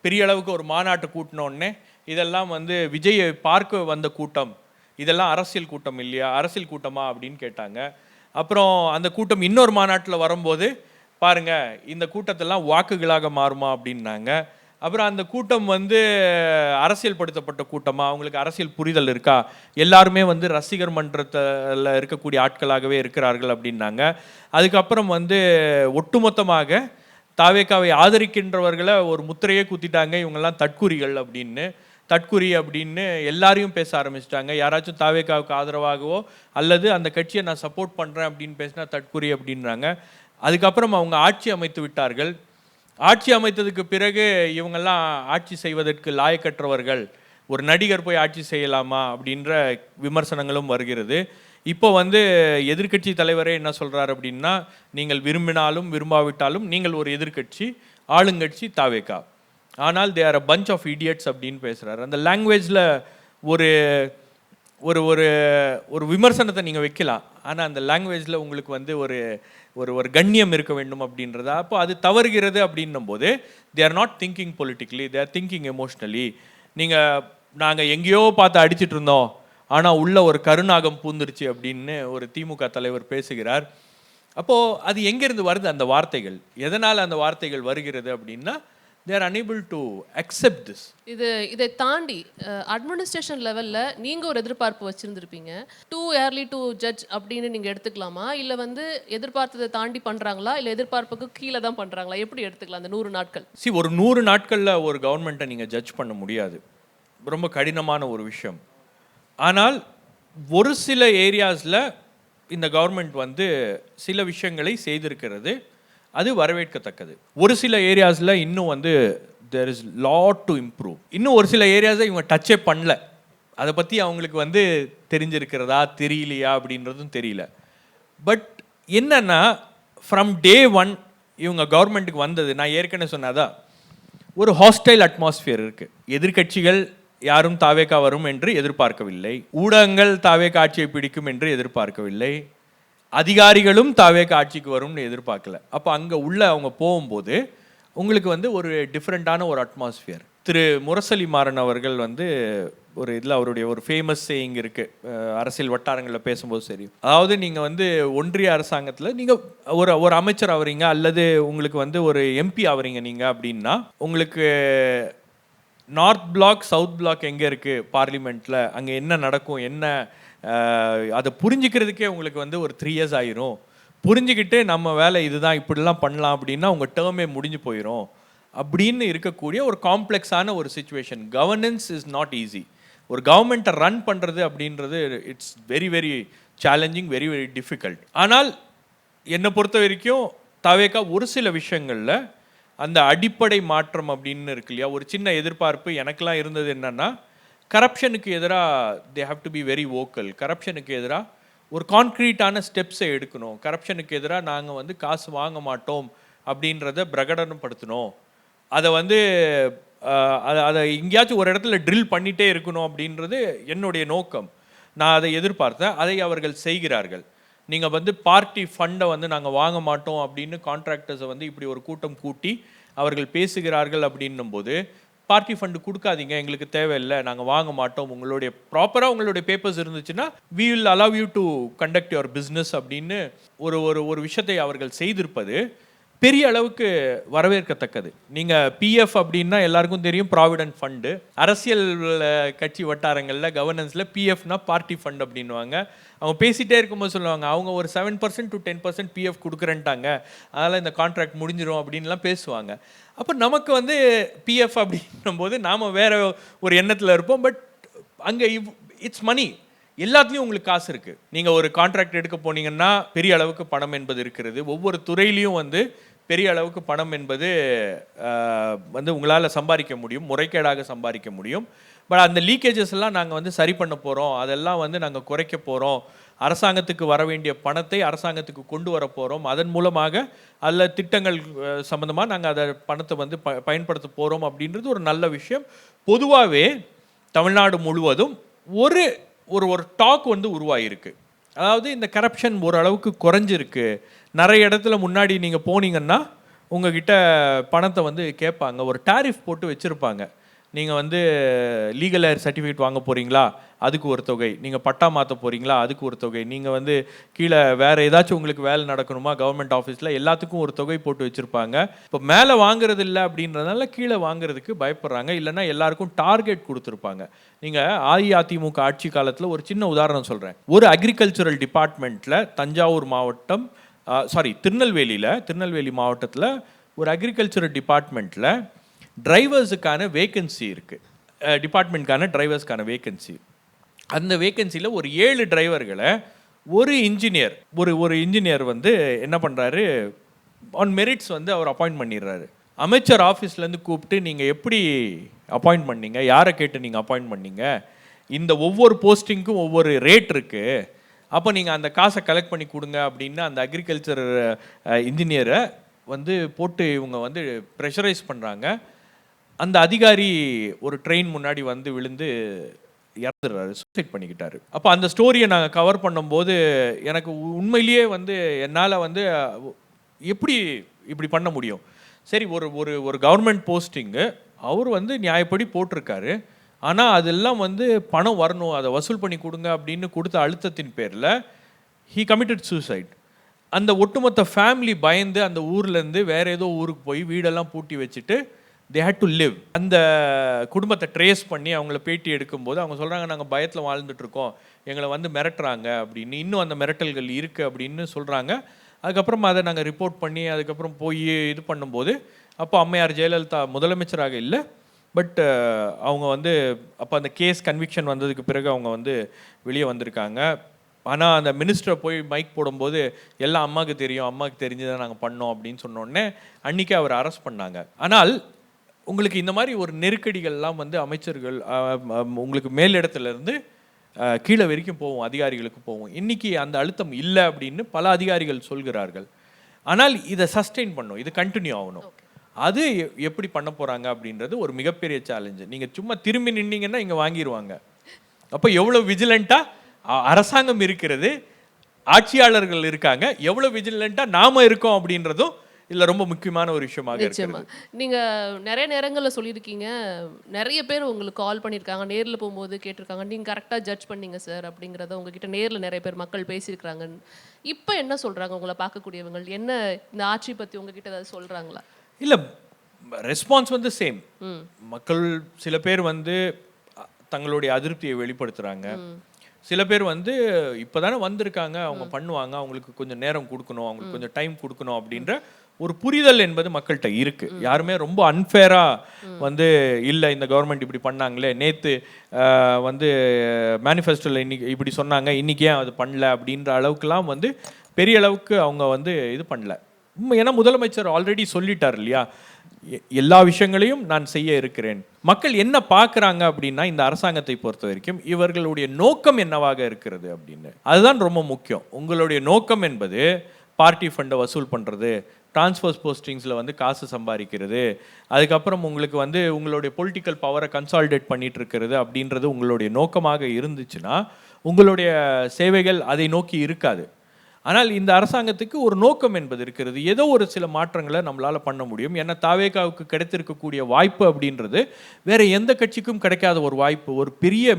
பெரிய அளவுக்கு ஒரு மாநாட்டை கூட்டினோடனே இதெல்லாம் வந்து விஜயை பார்க்க வந்த கூட்டம், இதெல்லாம் அரசியல் கூட்டம் இல்லையா, அரசியல் கூட்டமா அப்படின்னு கேட்டாங்க. அப்புறம் அந்த கூட்டம் இன்னொரு மாநாட்டில் வரும்போது பாருங்க இந்த கூட்டத்தெல்லாம் வாக்குகளாக மாறுமா அப்படின்னாங்க. அப்புறம் அந்த கூட்டம் வந்து அரசியல் படுத்தப்பட்ட கூட்டமாக, அவங்களுக்கு அரசியல் புரிதல் இருக்கா, எல்லாருமே வந்து ரசிகர் மன்றத்தில் இருக்கக்கூடிய ஆட்களாகவே இருக்கிறார்கள் அப்படின்னாங்க. அதுக்கப்புறம் வந்து ஒட்டுமொத்தமாக தாவேகாவை ஆதரிக்கின்றவர்களை ஒரு முத்திரையே குத்திட்டாங்க, இவங்கெல்லாம் தற்குறிகள் அப்படின்னு. தற்குறி அப்படின்னு எல்லாரையும் பேச ஆரம்பிச்சிட்டாங்க. யாராச்சும் தாவேகாவுக்கு ஆதரவாகவோ அல்லது அந்த கட்சியை நான் சப்போர்ட் பண்ணுறேன் அப்படின்னு பேசினா தற்குறி அப்படின்றாங்க. அதுக்கப்புறம் அவங்க ஆட்சி அமைத்து விட்டார்கள். ஆட்சி அமைத்ததுக்கு பிறகு இவங்கெல்லாம் ஆட்சி செய்வதற்கு லாயக்கற்றவர்கள், ஒரு நடிகர் போய் ஆட்சி செய்யலாமா அப்படின்ற விமர்சனங்களும் வருகிறது. இப்போ வந்து எதிர்க்கட்சி தலைவரே என்ன சொல்கிறார் அப்படின்னா, நீங்கள் விரும்பினாலும் விரும்பாவிட்டாலும் நீங்கள் ஒரு எதிர்க்கட்சி, ஆளுங்கட்சி தாவேகா, ஆனால் they are a bunch of idiots அப்படின்னு பேசுகிறார். அந்த லாங்குவேஜில் ஒரு ஒரு ஒரு ஒரு விமர்சனத்தை நீங்கள் வைக்கலாம், ஆனால் அந்த லாங்குவேஜில் உங்களுக்கு வந்து ஒரு ஒரு ஒரு கண்ணியம் இருக்க வேண்டும் அப்படின்றதா. அப்போ அது தவறுகிறது அப்படின்னும் போது they are not thinking politically, they are thinking emotionally. நாங்கள் எங்கேயோ பார்த்து அடிச்சிட்டு இருந்தோம் ஆனால் உள்ள ஒரு கருநாகம் பூந்துருச்சு அப்படின்னு ஒரு திமுக தலைவர் பேசுகிறார். அப்போது அது எங்கேருந்து வருது அந்த வார்த்தைகள், எதனால் அந்த வார்த்தைகள் வருகிறது அப்படின்னா they are unable to accept this. இதை தாண்டி அட்மினிஸ்ட்ரேஷன் லெவல்ல நீங்க ஒரு எதிர்பார்ப்பு வச்சிருந்திருப்பீங்க. டூ ஏர்லி டு ஜட்ஜ் அப்படின்னு நீங்க எடுத்துக்கலாமா, இல்ல வந்து எதிர்பார்த்ததை தாண்டி பண்றாங்களா, இல்ல எதிர்பார்ப்புக்கு கீழே தான் பண்றாங்களா, எப்படி எடுத்துக்கலாம் அந்த 100 நாட்கள்? ஒரு 100 நாட்கள்ல ஒரு கவர்மெண்ட்டை நீங்க ஜட்ஜ் பண்ண முடியாது, ரொம்ப கடினமான ஒரு விஷயம். ஆனால் ஒரு சில ஏரியாஸ்ல இந்த கவர்மெண்ட் வந்து சில விஷயங்களை செய்திருக்கிறது, அது வரவேற்கத்தக்கது. ஒரு சில ஏரியாஸில் இன்னும் வந்து there is lot to improve. இன்னும் ஒரு சில ஏரியாஸை இவங்க டச்சே பண்ணல. அதை பற்றி அவங்களுக்கு வந்து தெரிஞ்சிருக்கிறதா தெரியலையா அப்படின்றதும் தெரியல. பட் என்னன்னா ஃப்ரம் டே 1 இவங்க கவர்மெண்ட்டுக்கு வந்தது, நான் ஏற்கனவே சொன்னாதான், ஒரு ஹாஸ்டைல் அட்மாஸ்பியர் இருக்குது. எதிர்கட்சிகள் யாரும் தாவேகா வரும் என்று எதிர்பார்க்கவில்லை, ஊடகங்கள் தாவேகா ஆட்சியை பிடிக்கும் என்று எதிர்பார்க்கவில்லை, அதிகாரிகளும் தாவேகா ஆட்சிக்கு வரும்னு எதிர்பார்க்கல. அப்போ அங்கே உள்ள அவங்க போகும்போது உங்களுக்கு வந்து ஒரு டிஃப்ரெண்ட்டான ஒரு அட்மாஸ்பியர். திரு முரசொலி மாறன் அவர்கள் வந்து ஒரு இதில் அவருடைய ஒரு ஃபேமஸ் சேயிங் இருக்குது, அரசியல் வட்டாரங்களில் பேசும்போது சரி, அதாவது நீங்கள் வந்து ஒன்றிய அரசாங்கத்தில் நீங்கள் ஒரு அமைச்சர் ஆகிறீங்க அல்லது உங்களுக்கு வந்து ஒரு எம்பி ஆகிறீங்க நீங்கள் அப்படின்னா, உங்களுக்கு நார்த் பிளாக் சவுத் பிளாக் எங்கே இருக்குது பார்லிமெண்ட்டில், அங்கே என்ன நடக்கும், என்ன அதை புரிஞ்சுக்கிறதுக்கே உங்களுக்கு வந்து ஒரு 3 இயர்ஸ் ஆயிரும். புரிஞ்சுக்கிட்டு நம்ம வேலை இதுதான், இப்படிலாம் பண்ணலாம் அப்படின்னா உங்கள் டேர்மே முடிஞ்சு போயிடும் அப்படின்னு இருக்கக்கூடிய ஒரு காம்ப்ளெக்ஸான ஒரு situation. Governance is not easy. ஒரு கவர்மெண்ட்டை ரன் பண்ணுறது அப்படின்றது it's very very challenging, very very difficult. ஆனால் என்னை பொறுத்த வரைக்கும் தவேகா ஒரு சில விஷயங்களில் அந்த அடிப்படை மாற்றம் அப்படின்னு இருக்கு இல்லையா, ஒரு சின்ன எதிர்பார்ப்பு எனக்கெல்லாம் இருந்தது என்னன்னா, கரப்ஷனுக்கு எதிராக they have to be very vocal. கரப்ஷனுக்கு எதிராக ஒரு கான்க்ரீட்டான ஸ்டெப்ஸை எடுக்கணும். கரப்ஷனுக்கு எதிராக நாங்கள் வந்து காசு வாங்க மாட்டோம் அப்படின்றத பிரகடனப்படுத்தணும். அதை வந்து அதை எங்கேயாச்சும் ஒரு இடத்துல ட்ரில் பண்ணிகிட்டே இருக்கணும் அப்படின்றது என்னுடைய நோக்கம். நான் அதை எதிர்பார்த்தேன். அதை அவர்கள் செய்கிறார்கள். நீங்கள் வந்து பார்ட்டி ஃபண்டை வந்து நாங்கள் வாங்க மாட்டோம் அப்படின்னு கான்ட்ராக்டர்ஸை வந்து இப்படி ஒரு கூட்டம் கூட்டி அவர்கள் பேசுகிறார்கள் அப்படின்னும் போது, பார்ட்டி ஃபண்டு கொடுக்காதீங்க, எங்களுக்கு தேவையில்லை, நாங்கள் வாங்க மாட்டோம், உங்களுடைய ப்ராப்பராக உங்களுடைய பேப்பர்ஸ் இருந்துச்சுன்னா we will allow you to conduct your business அப்படின்னு ஒரு ஒரு ஒரு விஷயத்தை அவர்கள் செய்திருப்பது பெரிய அளவுக்கு வரவேற்கத்தக்கது. நீங்கள் பிஎஃப் அப்படின்னா எல்லாருக்கும் தெரியும், ப்ராவிடென்ட் ஃபண்டு. அரசியல் கட்சி வட்டாரங்களில் கவர்னன்ஸில் பிஎஃப்னா பார்ட்டி ஃபண்ட் அப்படின்வாங்க. அவங்க பேசிகிட்டே இருக்கும்போது சொல்லுவாங்க, அவங்க ஒரு 7% to 10% பிஎஃப் கொடுக்குறேன்ட்டாங்க, அதனால் இந்த கான்ட்ராக்ட் முடிஞ்சிடும் அப்படின்லாம் பேசுவாங்க. அப்போ நமக்கு வந்து பிஎஃப் அப்படின்னும் போது நாம் வேற ஒரு எண்ணத்தில் இருப்போம். பட் அங்கே இட்ஸ் மணி, எல்லாத்துலேயும் உங்களுக்கு காசு இருக்குது. நீங்கள் ஒரு கான்ட்ராக்ட் எடுக்க போனீங்கன்னா பெரிய அளவுக்கு பணம் என்பது இருக்கிறது. ஒவ்வொரு துறையிலையும் வந்து பெரிய அளவுக்கு பணம் என்பது வந்து உங்களால் சம்பாதிக்க முடியும், முறைகேடாக சம்பாதிக்க முடியும். பட் அந்த லீக்கேஜஸ் எல்லாம் நாங்கள் வந்து சரி பண்ண போகிறோம், அதெல்லாம் வந்து நாங்கள் குறைக்க போகிறோம், அரசாங்கத்துக்கு வர வேண்டிய பணத்தை அரசாங்கத்துக்கு கொண்டு வர போகிறோம், அதன் மூலமாக அதில் திட்டங்கள் சம்மந்தமாக நாங்கள் அதை பணத்தை வந்து பயன்படுத்த போகிறோம் அப்படின்றது ஒரு நல்ல விஷயம். பொதுவாகவே தமிழ்நாடு முழுவதும் ஒரு ஒரு ஒரு டாக் வந்து உருவாகிருக்கு. அதாவது இந்த கரப்ஷன் ஓரளவுக்கு குறைஞ்சிருக்கு. நிறைய இடத்துல முன்னாடி நீங்கள் போனீங்கன்னா உங்ககிட்ட பணத்தை வந்து கேட்பாங்க, ஒரு டாரிஃப் போட்டு வச்சுருப்பாங்க. நீங்கள் வந்து லீகல் ஏர் சர்டிஃபிகேட் வாங்க போகிறீங்களா, அதுக்கு ஒரு தொகை. நீங்கள் பட்டா மாற்ற போகிறீங்களா, அதுக்கு ஒரு தொகை. நீங்கள் வந்து கீழே வேறு ஏதாச்சும் உங்களுக்கு வேலை நடக்கணுமா கவர்மெண்ட் ஆஃபீஸில், எல்லாத்துக்கும் ஒரு தொகை போட்டு வச்சுருப்பாங்க. இப்போ மேலே வாங்குறது இல்லை அப்படின்றதுனால கீழே வாங்குறதுக்கு பயப்படுறாங்க. இல்லைன்னா எல்லாருக்கும் டார்கெட் கொடுத்துருப்பாங்க. நீங்கள் அஇஅதிமுக ஆட்சி காலத்தில் ஒரு சின்ன உதாரணம் சொல்கிறேன். ஒரு அக்ரிகல்ச்சரல் டிபார்ட்மெண்ட்டில் தஞ்சாவூர் மாவட்டம், திருநெல்வேலி மாவட்டத்தில் ஒரு அக்ரிகல்ச்சரல் டிபார்ட்மெண்ட்டில் டிரைவர்ஸுக்கான வேக்கன்சி இருக்குது. டிபார்ட்மெண்ட்கான டிரைவர்ஸ்க்கான வேக்கன்சி. அந்த வேக்கன்சியில் ஒரு 7 டிரைவர்களை ஒரு இன்ஜினியர் வந்து என்ன பண்ணுறாரு, ஆன் மெரிட்ஸ் வந்து அவர் அப்பாயிண்ட் பண்ணிடுறாரு. அமைச்சர் ஆஃபீஸ்லேருந்து கூப்பிட்டு, நீங்கள் எப்படி அப்பாயிண்ட் பண்ணீங்க, யாரை கேட்டு நீங்கள் அப்பாயிண்ட் பண்ணீங்க, இந்த ஒவ்வொரு போஸ்டிங்க்கும் ஒவ்வொரு ரேட் இருக்குது, அப்போ நீங்கள் அந்த காசை கலெக்ட் பண்ணி கொடுங்க அப்படின்னு அந்த அக்ரிகல்ச்சர் இன்ஜினியரை வந்து போட்டு இவங்க வந்து ப்ரெஷரைஸ் பண்ணுறாங்க. அந்த அதிகாரி ஒரு ட்ரெயின் முன்னாடி வந்து விழுந்து இறந்துடுறாரு, சூசைட் பண்ணிக்கிட்டாரு. அப்போ அந்த ஸ்டோரியை நாங்கள் கவர் பண்ணும்போது எனக்கு உண்மையிலேயே வந்து என்னால் வந்து எப்படி இப்படி பண்ண முடியும். சரி, ஒரு கவர்மெண்ட் போஸ்டிங்கு அவர் வந்து நியாயப்படி போட்டிருக்காரு, ஆனால் அதெல்லாம் வந்து பணம் வரணும், அதை வசூல் பண்ணி கொடுங்க அப்படின்னு கொடுத்த அழுத்தத்தின் பேரில் ஹீ கமிட்டட் சூசைட். அந்த ஒட்டுமொத்த ஃபேமிலி பயந்து அந்த ஊர்லேருந்து வேற ஏதோ ஊருக்கு போய் வீடெல்லாம் பூட்டி வச்சுட்டு they had to live. அந்த குடும்பத்தை ட்ரேஸ் பண்ணி அவங்கள பேட்டி எடுக்கும்போது அவங்க சொல்கிறாங்க, நாங்கள் பயத்தில் வாழ்ந்துட்டுருக்கோம், எங்களை வந்து மிரட்டுறாங்க அப்படின்னு, இன்னும் அந்த மிரட்டல்கள் இருக்குது அப்படின்னு சொல்கிறாங்க. அதுக்கப்புறம் அதை நாங்கள் ரிப்போர்ட் பண்ணி அதுக்கப்புறம் போய் இது பண்ணும்போது, அப்போ அம்மையார் ஜெயலலிதா முதலமைச்சராக இல்லை, பட் அவங்க வந்து அப்போ அந்த கேஸ் கன்விக்ஷன் வந்ததுக்கு பிறகு அவங்க வந்து வெளியே வந்திருக்காங்க. ஆனால் அந்த மினிஸ்டரை போய் மைக் போடும்போது எல்லாம் அம்மாவுக்கு தெரியும், அம்மாவுக்கு தெரிஞ்சு தான் நாங்கள் பண்ணோம் அப்படின்னு சொன்னோடனே அன்றைக்கே அவர் அரெஸ்ட் பண்ணாங்க. ஆனால் உங்களுக்கு இந்த மாதிரி ஒரு நெருக்கடிகள்லாம் வந்து அமைச்சர்கள் உங்களுக்கு மேலிடத்துலேருந்து கீழே வரைக்கும் போவோம், அதிகாரிகளுக்கு போவோம். இன்றைக்கி அந்த அழுத்தம் இல்லை அப்படின்னு பல அதிகாரிகள் சொல்கிறார்கள். ஆனால் இதை சஸ்டெயின் பண்ணும், இது கண்டினியூ ஆகணும். அது எப்படி பண்ண போகிறாங்க அப்படின்றது ஒரு மிகப்பெரிய சேலஞ்சு. நீங்கள் சும்மா திரும்பி நின்னீங்கன்னா இங்கே வாங்கிடுவாங்க. அப்போ எவ்வளோ விஜிலண்ட்டாக அரசாங்கம் இருக்கிறது, ஆட்சியாளர்கள் இருக்காங்க, எவ்வளோ விஜிலண்ட்டாக நாம் இருக்கோம் அப்படின்றதும் இல்லை ரொம்ப முக்கியமான ஒரு விஷயமாக நிச்சயமா. நீங்க நிறைய நேரங்களில் சொல்லியிருக்கீங்க, நிறைய பேர் உங்களுக்கு கால் பண்ணியிருக்காங்க, நேரில் போகும்போது கேட்டிருக்காங்க, நீங்கள் கரெக்டாக ஜட்ஜ் பண்ணீங்க சார் அப்படிங்கிறத உங்ககிட்ட நேரில் நிறைய பேர் மக்கள் பேசியிருக்கிறாங்க. இப்போ என்ன சொல்கிறாங்க உங்களை பார்க்கக்கூடியவங்க, என்ன இந்த ஆட்சி பற்றி உங்ககிட்ட ஏதாவது சொல்கிறாங்களா? இல்லை, ரெஸ்பான்ஸ் வந்து சேம். மக்கள் சில பேர் வந்து தங்களுடைய அதிருப்தியை வெளிப்படுத்துகிறாங்க, சில பேர் வந்து இப்போ தானே வந்திருக்காங்க, அவங்க பண்ணுவாங்க, அவங்களுக்கு கொஞ்சம் நேரம் கொடுக்கணும், அவங்களுக்கு கொஞ்சம் டைம் கொடுக்கணும் அப்படின்ற ஒரு புரிதல் என்பது மக்கள்கிட்ட இருக்கு. யாருமே ரொம்ப அன்ஃபேரா வந்து இல்லை இந்த கவர்மெண்ட் இப்படி பண்ணாங்களே, நேற்று வந்து மேனிஃபெஸ்டோவில் இன்னைக்கு இப்படி சொன்னாங்க, இன்னைக்கு ஏன் அது பண்ணல அப்படின்ற அளவுக்குலாம் வந்து பெரிய அளவுக்கு அவங்க வந்து இது பண்ணல. ஏன்னா முதலமைச்சர் ஆல்ரெடி சொல்லிட்டார் இல்லையா, எல்லா விஷயங்களையும் நான் செய்ய இருக்கிறேன். மக்கள் என்ன பார்க்குறாங்க அப்படின்னா இந்த அரசாங்கத்தை பொறுத்த வரைக்கும் இவர்களுடைய நோக்கம் என்னவாக இருக்கிறது அப்படின்னு, அதுதான் ரொம்ப முக்கியம். உங்களுடைய நோக்கம் என்பது பார்ட்டி ஃபண்டை வசூல் பண்ணுறது, டிரான்ஸ்ஃபர்ஸ் போஸ்டிங்ஸில் வந்து காசு சம்பாதிக்கிறது, அதுக்கப்புறம் உங்களுக்கு வந்து உங்களுடைய பொலிட்டிக்கல் பவரை கன்சாலிடேட் பண்ணிட்டு இருக்கிறது அப்படின்றது உங்களுடைய நோக்கமாக இருந்துச்சுன்னா உங்களுடைய சேவைகள் அதை நோக்கி இருக்காது. ஆனால் இந்த அரசாங்கத்துக்கு ஒரு நோக்கம் என்பது இருக்கிறது. ஏதோ ஒரு சில மாற்றங்களை நம்மளால் பண்ண முடியும். ஏன்னா தாவேகாவுக்கு கிடைத்திருக்கக்கூடிய வாய்ப்பு அப்படின்றது வேற எந்த கட்சிக்கும் கிடைக்காத ஒரு வாய்ப்பு, ஒரு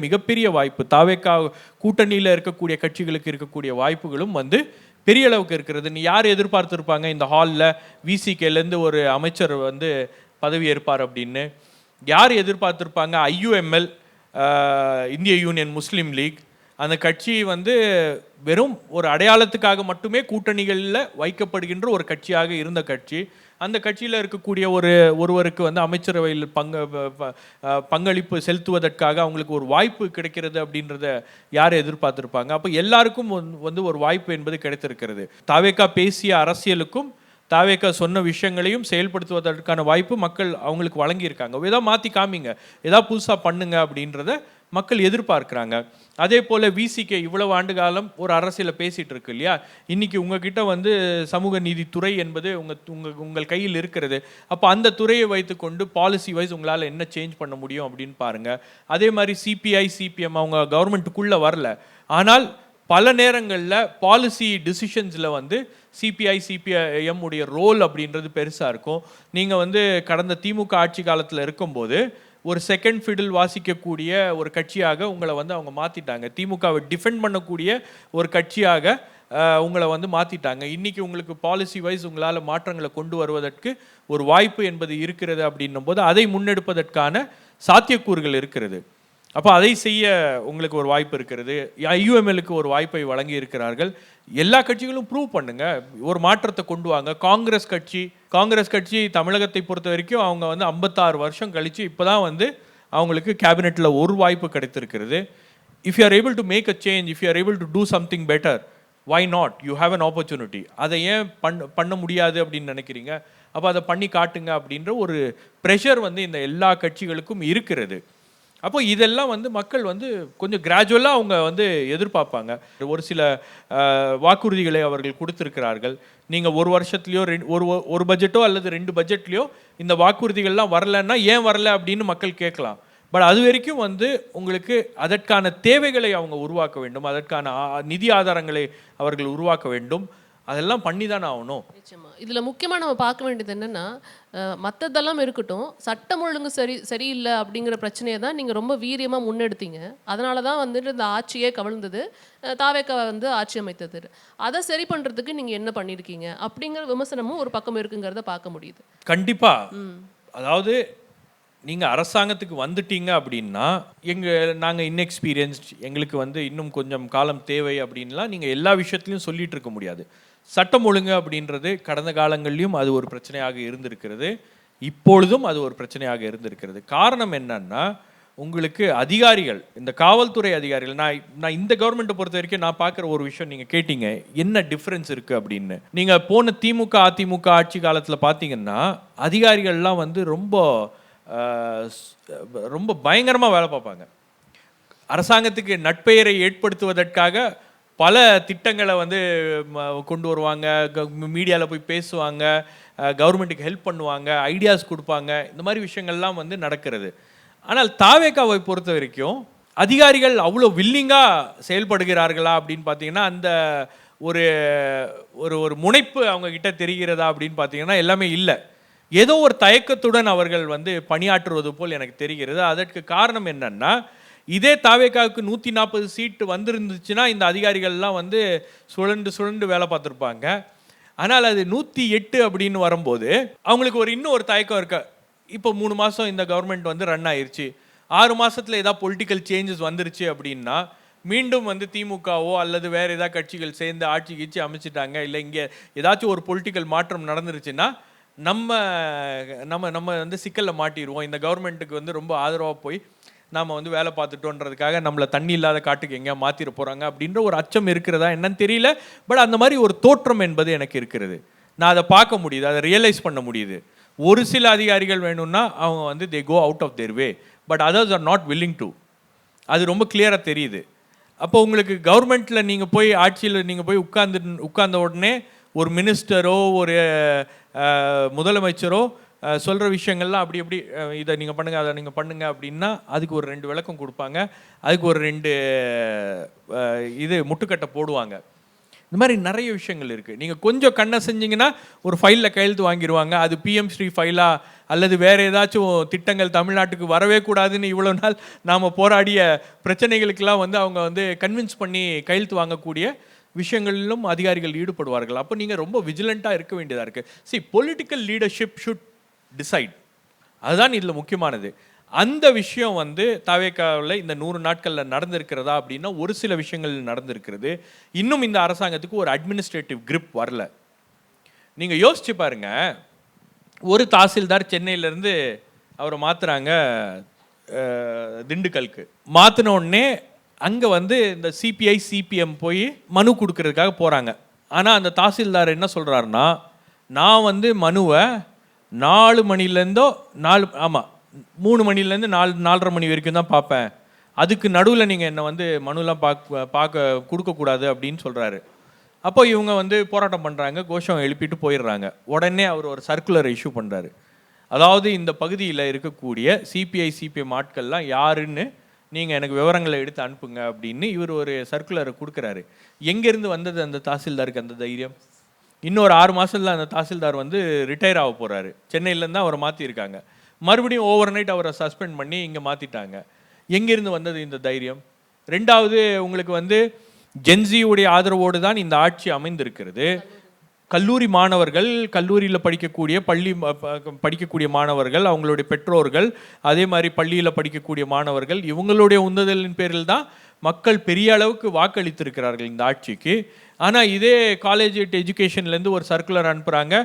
மிகப்பெரிய வாய்ப்பு. தாவேகா கூட்டணியில் இருக்கக்கூடிய கட்சிகளுக்கு இருக்கக்கூடிய வாய்ப்புகளும் வந்து பெரிய அளவுக்கு இருக்கிறது. நீ யார் எதிர்பார்த்துருப்பாங்க இந்த ஹாலில் விசிகேலேருந்து ஒரு அமைச்சர் வந்து பதவி ஏற்பார் அப்படின்னு? யார் எதிர்பார்த்துருப்பாங்க? IUML, இந்திய யூனியன் முஸ்லீம் லீக், அந்த கட்சி வந்து வெறும் ஒரு அடையாளத்துக்காக மட்டுமே கூட்டணிகளில் வைக்கப்படுகின்ற ஒரு கட்சியாக இருந்த கட்சி. அந்த கட்சியில் இருக்கக்கூடிய ஒருவருக்கு வந்து அமைச்சரவையில் பங்களிப்பு செலுத்துவதற்காக அவங்களுக்கு ஒரு வாய்ப்பு கிடைக்கிறது அப்படின்றத யார் எதிர்பார்த்துருப்பாங்க? அப்போ எல்லாருக்கும் வந்து ஒரு வாய்ப்பு என்பது கிடைத்திருக்கிறது. தாவேகா பேசிய அரசியலுக்கும் தாவேகா சொன்ன விஷயங்களையும் செயல்படுத்துவதற்கான வாய்ப்பு மக்கள் அவங்களுக்கு வழங்கியிருக்காங்க. ஏதாவது மாற்றி காமிங்க, ஏதாவது புதுசாக பண்ணுங்க அப்படின்றத மக்கள் எதிர்பார்க்குறாங்க. அதே போல் விசிகே இவ்வளவு ஆண்டு காலம் ஒரு அரசியலை பேசிகிட்டு இருக்கு இல்லையா, இன்றைக்கி உங்ககிட்ட வந்து சமூக நீதித்துறை என்பது உங்கள் கையில் இருக்கிறது. அப்போ அந்த துறையை வைத்துக்கொண்டு பாலிசி வைஸ் உங்களால் என்ன சேஞ்ச் பண்ண முடியும் அப்படின்னு பாருங்கள். அதே மாதிரி CPI CPM அவங்க கவர்மெண்ட்டுக்குள்ளே வரல, ஆனால் பல நேரங்களில் பாலிசி டிசிஷன்ஸில் வந்து CPI CPM உடைய ரோல் அப்படின்றது பெருசாக இருக்கும். நீங்கள் வந்து கடந்த திமுக ஆட்சி காலத்தில் இருக்கும்போது ஒரு செகண்ட் ஃபிடில் வாசிக்கக்கூடிய ஒரு கட்சியாக உங்களை வந்து அவங்க மாற்றிட்டாங்க. திமுகவை டிஃபெண்ட் பண்ணக்கூடிய ஒரு கட்சியாக உங்களை வந்து மாற்றிட்டாங்க. இன்றைக்கி உங்களுக்கு பாலிசி வைஸ் உங்களால் மாற்றங்களை கொண்டு வருவதற்கு ஒரு வாய்ப்பு என்பது இருக்கிறது அப்படின்னும் போது அதை முன்னெடுப்பதற்கான சாத்தியக்கூறுகள் இருக்கிறது. அப்போ அதை செய்ய உங்களுக்கு ஒரு வாய்ப்பு இருக்கிறது. IUMLக்கு ஒரு வாய்ப்பை வழங்கி இருக்கிறார்கள். எல்லா கட்சிகளும் ப்ரூவ் பண்ணுங்க, ஒரு மாற்றத்தை கொண்டு வாங்க. காங்கிரஸ் கட்சி தமிழகத்தை பொறுத்த வரைக்கும் அவங்க வந்து 56 வருஷம் கழிச்சு இப்போதான் வந்து அவங்களுக்கு கேபினெட்டில் ஒரு வாய்ப்பு கிடைத்திருக்கிறது. If you are able to make a change, if you are able to do something better, why not? You have an opportunity. அதை ஏன் பண்ண முடியாது அப்படின்னு நினைக்கிறீங்க? அப்போ அதை பண்ணி காட்டுங்க அப்படின்ற ஒரு ப்ரெஷர் வந்து இந்த எல்லா கட்சிகளுக்கும் இருக்கிறது. அப்போ இதெல்லாம் வந்து மக்கள் வந்து கொஞ்சம் கிராஜுவலாக அவங்க வந்து எதிர்பார்ப்பாங்க. ஒரு சில வாக்குறுதிகளை அவர்கள் கொடுத்துருக்கிறார்கள். நீங்கள் ஒரு வருஷத்துலையோ ஒரு பட்ஜெட்டோ அல்லது 2 பட்ஜெட்லையோ இந்த வாக்குறுதிகள்லாம் வரலன்னா ஏன் வரல அப்படின்னு மக்கள் கேட்கலாம். பட் அது வரைக்கும் வந்து உங்களுக்கு அதற்கான தேவைகளை அவங்க உருவாக்க வேண்டும், அதற்கான நிதி ஆதாரங்களை அவர்கள் உருவாக்க வேண்டும். அதெல்லாம் பண்ணி தானே ஆகணும். நிச்சயமா இதில் முக்கியமாக நம்ம பார்க்க வேண்டியது என்னென்னா, மற்றதெல்லாம் இருக்கட்டும், சட்டம் ஒழுங்கு சரியில்லை அப்படிங்கிற பிரச்சனையை தான் நீங்கள் ரொம்ப வீரியமாக முன்னெடுத்தீங்க. அதனால தான் வந்துட்டு இந்த ஆட்சியே கவிழ்ந்தது, தாவேக்கா வந்து ஆட்சி அமைத்தது. அதை சரி பண்ணுறதுக்கு நீங்கள் என்ன பண்ணியிருக்கீங்க அப்படிங்கிற விமர்சனமும் ஒரு பக்கம் இருக்குங்கிறத பார்க்க முடியுது. கண்டிப்பாக. அதாவது நீங்கள் அரசாங்கத்துக்கு வந்துட்டீங்க அப்படின்னா நாங்கள் இன்எக்ஸ்பீரியன்ஸ்ட், எங்களுக்கு வந்து இன்னும் கொஞ்சம் காலம் தேவை அப்படின்லாம் நீங்கள் எல்லா விஷயத்துலையும் சொல்லிகிட்டு இருக்க முடியாது. சட்டம் ஒழுங்கு அப்படின்றது கடந்த காலங்கள்லையும் அது ஒரு பிரச்சனையாக இருந்திருக்கிறது, இப்பொழுதும் அது ஒரு பிரச்சனையாக இருந்திருக்கிறது. காரணம் என்னன்னா, உங்களுக்கு அதிகாரிகள், இந்த காவல்துறை அதிகாரிகள், நான் இந்த கவர்மெண்ட்டை பொறுத்த வரைக்கும் நான் பார்க்குற ஒரு விஷயம், நீங்கள் கேட்டீங்க என்ன டிஃப்ரென்ஸ் இருக்குது அப்படின்னு. நீங்கள் போன திமுக அதிமுக ஆட்சி காலத்தில் பார்த்தீங்கன்னா அதிகாரிகள்லாம் வந்து ரொம்ப பயங்கரமாக வேலை பார்ப்பாங்க. அரசாங்கத்துக்கு நட்பெயரை ஏற்படுத்துவதற்காக பல திட்டங்களை வந்து கொண்டு வருவாங்க, மீடியாவில் போய் பேசுவாங்க, கவர்மெண்ட்டுக்கு ஹெல்ப் பண்ணுவாங்க, ஐடியாஸ் கொடுப்பாங்க. இந்த மாதிரி விஷயங்கள்லாம் வந்து நடக்கிறது. ஆனால் தாவேகாவை பொறுத்த வரைக்கும் அதிகாரிகள் அவ்வளோ வில்லிங்காக செயல்படுகிறார்களா அப்படின்னு பார்த்தீங்கன்னா அந்த ஒரு முனைப்பு அவங்க கிட்ட தெரிகிறதா அப்படின்னு பார்த்தீங்கன்னா எல்லாமே இல்லை. ஏதோ ஒரு தயக்கத்துடன் அவர்கள் வந்து பணியாற்றுவது போல் எனக்கு தெரிகிறது. அதற்கு காரணம் என்னன்னா, இதே தாவேகாவுக்கு 140 சீட்டு வந்திருந்துச்சுன்னா இந்த அதிகாரிகள்லாம் வந்து சுழண்டு வேலை பார்த்துருப்பாங்க. ஆனால் அது 108 அப்படின்னு வரும்போது அவங்களுக்கு இன்னும் ஒரு தயக்கம் இருக்கு. இப்போ 3 மாதம் இந்த கவர்மெண்ட் வந்து ரன் ஆயிடுச்சு, 6 மாதத்தில் ஏதாவது பொலிட்டிக்கல் சேஞ்சஸ் வந்துருச்சு அப்படின்னா மீண்டும் வந்து திமுகவோ அல்லது வேறு ஏதாவது கட்சிகள் சேர்ந்து ஆட்சி கீட்சி அமைச்சிட்டாங்க, இல்லை இங்கே ஏதாச்சும் ஒரு பொலிட்டிக்கல் மாற்றம் நடந்துருச்சுன்னா நம்ம நம்ம நம்ம வந்து சிக்கலில் மாட்டிடுவோம். இந்த கவர்மெண்ட்டுக்கு வந்து ரொம்ப ஆதரவாக போய் நாம் வந்து வேலை பார்த்துட்டோன்றதுக்காக நம்மளை தண்ணி இல்லாத காட்டுக்கு எங்கேயா மாற்றிட போகிறாங்க அப்படின்ற ஒரு அச்சம் இருக்கிறதா என்னன்னு தெரியல. பட் அந்த மாதிரி ஒரு தோற்றம் என்பது எனக்கு இருக்கிறது. நான் அதை பார்க்க முடியுது, அதை ரியலைஸ் பண்ண முடியுது. ஒரு சில அதிகாரிகள் வேணும்னா அவங்க வந்து they go out of their way, but others are not willing to. அது ரொம்ப கிளியராக தெரியுது. அப்போ உங்களுக்கு கவர்மெண்ட்டில் நீங்கள் போய் ஆட்சியில் நீங்கள் போய் உட்கார்ந்த உடனே ஒரு மினிஸ்டரோ ஒரு முதலமைச்சரோ சொல்கிற விஷயங்கள்லாம் அப்படி எப்படி இதை நீங்கள் பண்ணுங்கள் அதை நீங்கள் பண்ணுங்கள் அப்படின்னா அதுக்கு ஒரு 2 விளக்கம் கொடுப்பாங்க, அதுக்கு ஒரு 2 இது முட்டுக்கட்டை போடுவாங்க. இந்த மாதிரி நிறைய விஷயங்கள் இருக்குது. நீங்கள் கொஞ்சம் கண்ணை செஞ்சிங்கன்னா ஒரு ஃபைலில் கையெழுத்து வாங்கிடுவாங்க. அது பிஎம் ஸ்ரீ ஃபைலா அல்லது வேறு ஏதாச்சும் திட்டங்கள் தமிழ்நாட்டுக்கு வரவே கூடாதுன்னு இவ்வளோ நாள் நாம் போராடிய பிரச்சனைகளுக்கெல்லாம் வந்து அவங்க வந்து கன்வின்ஸ் பண்ணி கையெழுத்து வாங்கக்கூடிய விஷயங்களிலும் அதிகாரிகள் ஈடுபடுவார்கள். அப்போ நீங்கள் ரொம்ப விஜிலண்ட்டாக இருக்க வேண்டியதாக இருக்குது. C, political leadership should decide. அதுதான் இதில் முக்கியமானது. அந்த விஷயம் வந்து தவேகாவில் இந்த 100 நாட்களில் நடந்திருக்கிறதா அப்படின்னா ஒரு சில விஷயங்கள் நடந்திருக்கிறது. இன்னும் இந்த அரசாங்கத்துக்கு ஒரு அட்மினிஸ்ட்ரேட்டிவ் கிரிப் வரல. நீங்கள் யோசிச்சு பாருங்க, ஒரு தாசில்தார் சென்னையிலேருந்து அவரை மாற்றுறாங்க திண்டுக்கலுக்கு. மாற்றின உடனே அங்கே வந்து இந்த சிபிஐ சிபிஎம் போய் மனு கொடுக்கறதுக்காக போகிறாங்க. ஆனால் அந்த தாசில்தார் என்ன சொல்கிறாருன்னா, நான் வந்து மனுவை 4 மணிலேருந்தோ 3 மணிலேருந்து 4:30 மணி வரைக்கும் தான் பார்ப்பேன். அதுக்கு நடுவில் நீங்கள் என்னை வந்து மனுலாம் பார்க்க கொடுக்கக்கூடாது அப்படின்னு சொல்கிறாரு. அப்போ இவங்க வந்து போராட்டம் பண்ணுறாங்க, கோஷம் எழுப்பிட்டு போயிடுறாங்க. உடனே அவர் ஒரு சர்க்குலர் இஷ்யூ பண்ணுறாரு. அதாவது இந்த பகுதியில் இருக்கக்கூடிய சிபிஐ சிபிஎம் ஆட்கள்லாம் யாருன்னு நீங்கள் எனக்கு விவரங்களை எடுத்து அனுப்புங்க அப்படின்னு இவர் ஒரு சர்க்குலரை கொடுக்குறாரு. எங்கேருந்து வந்தது அந்த தாசில்தாருக்கு அந்த தைரியம்? இன்னொரு 6 மாதத்தில் அந்த தாசில்தார் வந்து ரிட்டையர் ஆக போகிறாரு. சென்னையிலேருந்து அவரை மாற்றிருக்காங்க. மறுபடியும் ஓவர் நைட் அவரை சஸ்பெண்ட் பண்ணி இங்கே மாற்றிட்டாங்க. எங்கேருந்து வந்தது இந்த தைரியம்? 2வது, உங்களுக்கு வந்து ஜென்சியுடைய ஆதரவோடு தான் இந்த ஆட்சி அமைந்திருக்கிறது. கல்லூரி மாணவர்கள், கல்லூரியில் படிக்கக்கூடிய மாணவர்கள், அவங்களுடைய பெற்றோர்கள், அதே மாதிரி பள்ளியில் படிக்கக்கூடிய மாணவர்கள், இவங்களுடைய உந்துதலின் பேரில் தான் மக்கள் பெரிய அளவுக்கு வாக்களித்திருக்கிறார்கள் இந்த ஆட்சிக்கு. ஆனால் இதே காலேஜ் எஜுகேஷன்லேருந்து ஒரு சர்க்குலர் அனுப்புகிறாங்க.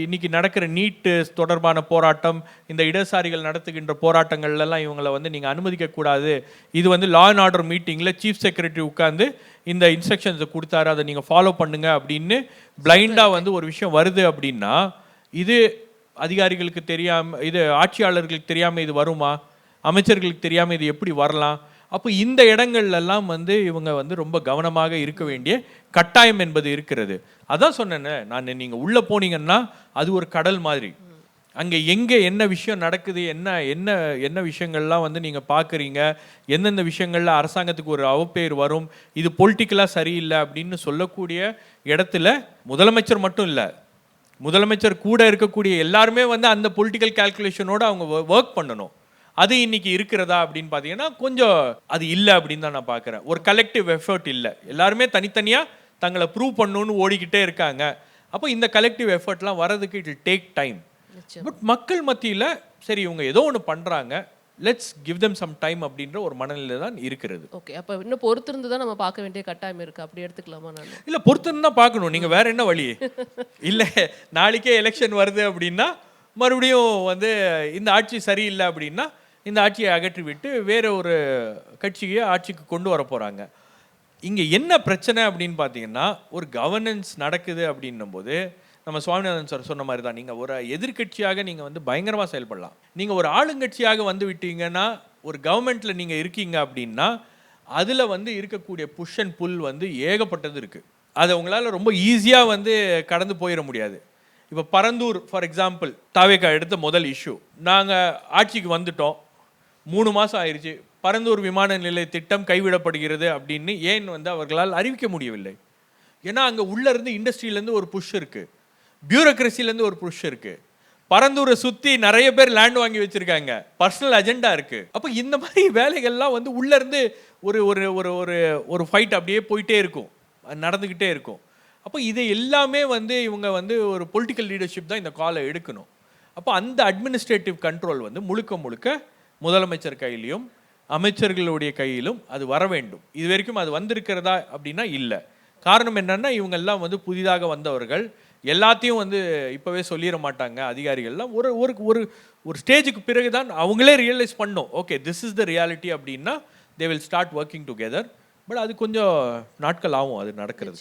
இன்றைக்கி நடக்கிற நீட்டு தொடர்பான போராட்டம், இந்த இடதுசாரிகள் நடத்துகின்ற போராட்டங்கள்லாம் இவங்களை வந்து நீங்கள் அனுமதிக்கக்கூடாது. இது வந்து லா அண்ட் ஆர்டர் மீட்டிங்கில் சீஃப் செக்ரட்டரி உட்காந்து இந்த இன்ஸ்ட்ரக்ஷன்ஸை கொடுத்தாரு, அதை நீங்கள் ஃபாலோ பண்ணுங்க அப்படின்னு பிளைண்டாக வந்து ஒரு விஷயம் வருது அப்படின்னா இது அதிகாரிகளுக்கு தெரியாமல், இது ஆட்சியாளர்களுக்கு தெரியாமல் இது வருமா? அமைச்சர்களுக்கு தெரியாமல் இது எப்படி வரலாம்? அப்போ இந்த இடங்கள்லாம் வந்து இவங்க வந்து ரொம்ப கவனமாக இருக்க வேண்டிய கட்டாயம் என்பது இருக்கிறது. அதான் சொன்னேன்னு நான், நீங்கள் உள்ளே போனீங்கன்னா அது ஒரு கடல் மாதிரி. அங்கே எங்கே என்ன விஷயம் நடக்குது, என்ன என்ன என்ன விஷயங்கள்லாம் வந்து நீங்கள் பார்க்குறீங்க, எந்தெந்த விஷயங்களில் அரசாங்கத்துக்கு ஒரு அவப்பேர் வரும், இது பொலிட்டிக்கலாக சரியில்லை அப்படின்னு சொல்லக்கூடிய இடத்துல முதலமைச்சர் மட்டும் இல்லை, முதலமைச்சர் கூட இருக்கக்கூடிய எல்லாருமே வந்து அந்த பொலிட்டிக்கல் கால்குலேஷனோடு அவங்க ஒர்க் பண்ணணும். அது இன்னைக்கு இருக்கிறதா அப்படின்னு பார்த்தீங்கன்னா கொஞ்சம் அது இல்லை அப்படின்னு தான் நான் பார்க்குறேன். ஒரு கலெக்டிவ் எஃபர்ட் இல்லை, எல்லாருமே தனித்தனியாக தங்களை ப்ரூவ் பண்ணணும்னு ஓடிக்கிட்டே இருக்காங்க. அப்போ இந்த கலெக்டிவ் எஃபர்ட்லாம் வர்றதுக்கு it will take time. But மக்கள் மத்தியில் சரி இவங்க ஏதோ ஒன்று பண்ணுறாங்க, let's give them some time அப்படின்ற ஒரு மனநிலை தான் இருக்கிறது. ஓகே, அப்போ இன்னும் பொறுத்திருந்து தான் நம்ம பார்க்க வேண்டிய கட்டாயம் இருக்குது, அப்படி எடுத்துக்கலாமா? நான் இல்லை, பொறுத்திருந்து தான் பார்க்கணும். நீங்கள் வேற என்ன வழி? இல்லை நாளைக்கே எலெக்ஷன் வருது அப்படின்னா மறுபடியும் வந்து இந்த ஆட்சி சரியில்லை அப்படின்னா இந்த ஆட்சியை அகற்றி விட்டு வேற ஒரு கட்சியை ஆட்சிக்கு கொண்டு வர போகிறாங்க. இங்கே என்ன பிரச்சனை அப்படின்னு பார்த்தீங்கன்னா, ஒரு கவர்னன்ஸ் நடக்குது அப்படின்னும் போது நம்ம சுவாமிநாதன் சார் சொன்ன மாதிரி தான், நீங்கள் ஒரு எதிர்கட்சியாக நீங்கள் வந்து பயங்கரமாக செயல்படலாம். நீங்கள் ஒரு ஆளுங்கட்சியாக வந்து விட்டீங்கன்னா, ஒரு கவர்மெண்ட்டில் நீங்கள் இருக்கீங்க அப்படின்னா அதில் வந்து இருக்கக்கூடிய புஷ் அண்ட் புல் வந்து ஏகப்பட்டது இருக்குது. அதை உங்களால் ரொம்ப ஈஸியாக வந்து கடந்து போயிட முடியாது. இப்போ பரந்தூர் ஃபார் எக்ஸாம்பிள், தாவேகா எடுத்த முதல் இஷ்யூ, நாங்கள் ஆட்சிக்கு வந்துட்டோம், 3 மாதம் ஆயிடுச்சு, பரந்தூர் விமான நிலைய திட்டம் கைவிடப்படுகிறது அப்படின்னு ஏன் வந்து அவர்களால் அறிவிக்க முடியவில்லை? ஏன்னா அங்கே உள்ளேருந்து இண்டஸ்ட்ரியிலேருந்து ஒரு புஷ் இருக்குது, பியூரோக்ரஸிலேருந்து ஒரு புஷ் இருக்குது, பரந்தூரை சுற்றி நிறைய பேர் லேண்ட் வாங்கி வச்சுருக்காங்க, பர்சனல் அஜெண்டா இருக்குது. அப்போ இந்த மாதிரி வேலைகள்லாம் வந்து உள்ளேருந்து ஒரு ஒரு ஒரு ஒரு ஒரு ஃபைட் அப்படியே போயிட்டே இருக்கும், நடந்துக்கிட்டே இருக்கும். அப்போ இதை எல்லாமே வந்து இவங்க வந்து ஒரு பொலிட்டிக்கல் லீடர்ஷிப் தான் இந்த காலை எடுக்கணும். அப்போ அந்த அட்மினிஸ்ட்ரேட்டிவ் கண்ட்ரோல் வந்து முழுக்க முழுக்க முதலமைச்சர் கையிலையும் அமைச்சர்களுடைய கையிலும் அது வர வேண்டும். இது வரைக்கும் அது வந்திருக்கிறதா அப்படின்னா இல்லை. காரணம் என்னன்னா இவங்கெல்லாம் வந்து புதிதாக வந்தவர்கள், எல்லாத்தையும் வந்து இப்போவே சொல்லிட மாட்டாங்க அதிகாரிகள்லாம். ஒரு ஒரு ஒரு ஒரு ஸ்டேஜுக்கு பிறகு தான் அவங்களே ரியலைஸ் பண்ணோம், okay this is the reality அப்படின்னா they will start working together. But அது கொஞ்சம் நாட்கள் ஆகும் அது நடக்கிறது.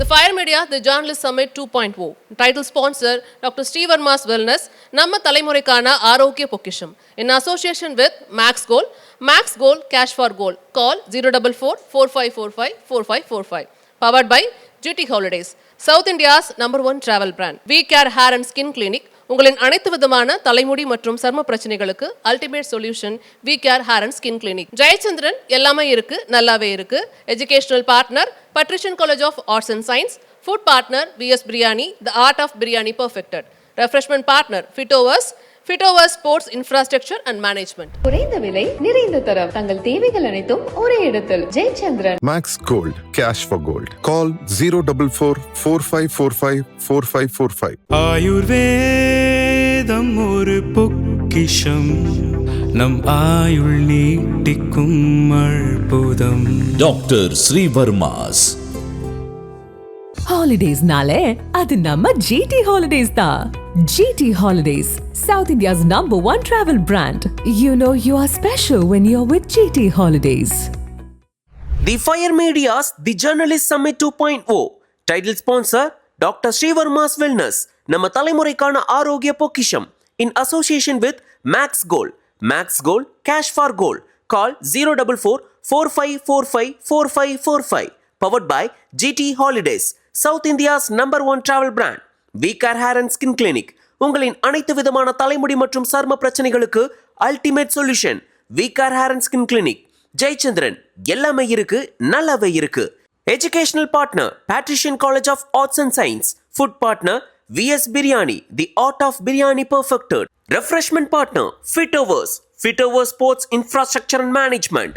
The Fire Media, the Journalist Summit 2.0. Title sponsor Dr. Srivarma's Wellness, நம்ம தலைமுறைக்கான ஆரோக்கிய பொக்கிஷம். In association with Max Gold. Max Gold, cash for gold. Call 044-4545-4545. Powered by GT Holidays. South India's #1 travel brand. We Care Hair and Skin Clinic. உங்களின் அனைத்து விதமான தலைமுடி மற்றும் சர்ம பிரச்சனைகளுக்கு ultimate solution we care hair and skin clinic. Jayachandran எல்லாமே இருக்கு, நல்லாவே இருக்கு. Educational partner Patrician college of arts and science. Food partner VS biryani, the art of biryani perfected. Refreshment partner Fitovers sports infrastructure and management. குறைந்த விலை நிறைந்த தரம், தங்கள் தேவைகள் அனைத்தும் ஒரே இடத்தில். Jayachandran. Max Gold, cash for gold. Call 044-4545-4545. ஆயுர்வேதம் ஒரு பொக்கிஷம், நம் ஆயுள் நீட்டிக்கும் அற்புதம். டாக்டர் ஸ்ரீவர்மாஸ். ஹாலிடேஸ்னாலே அது நம்ம GT Holidays தான். GT Holidays, South India's #1 travel brand. You know you are special when you're with GT Holidays. The Fire Media's The Journalist Summit 2.0. Title sponsor Dr. Srivarma's Wellness, நம்ம தலைமுறைக்கான ஆரோக்கிய பொக்கிஷம். In association with Max Gold. Max Gold, cash for gold. Call 044-4545-4545. Powered by GT Holidays, South India's #1 travel brand. We Care Hair and Skin Clinic. உங்களின் அனைத்து விதமான தலைமுடி மற்றும் சர்ம பிரச்சனைகளுக்கு ultimate solution We Care Hair and Skin Clinic. Jayachandran எல்லாமே இருக்கு, நல்லாவே இருக்கு. Educational partner Patrician College of Arts and Science. Food partner VS Biryani, the art of biryani perfected. Refreshment partner Fitovers Sports Infrastructure and Management.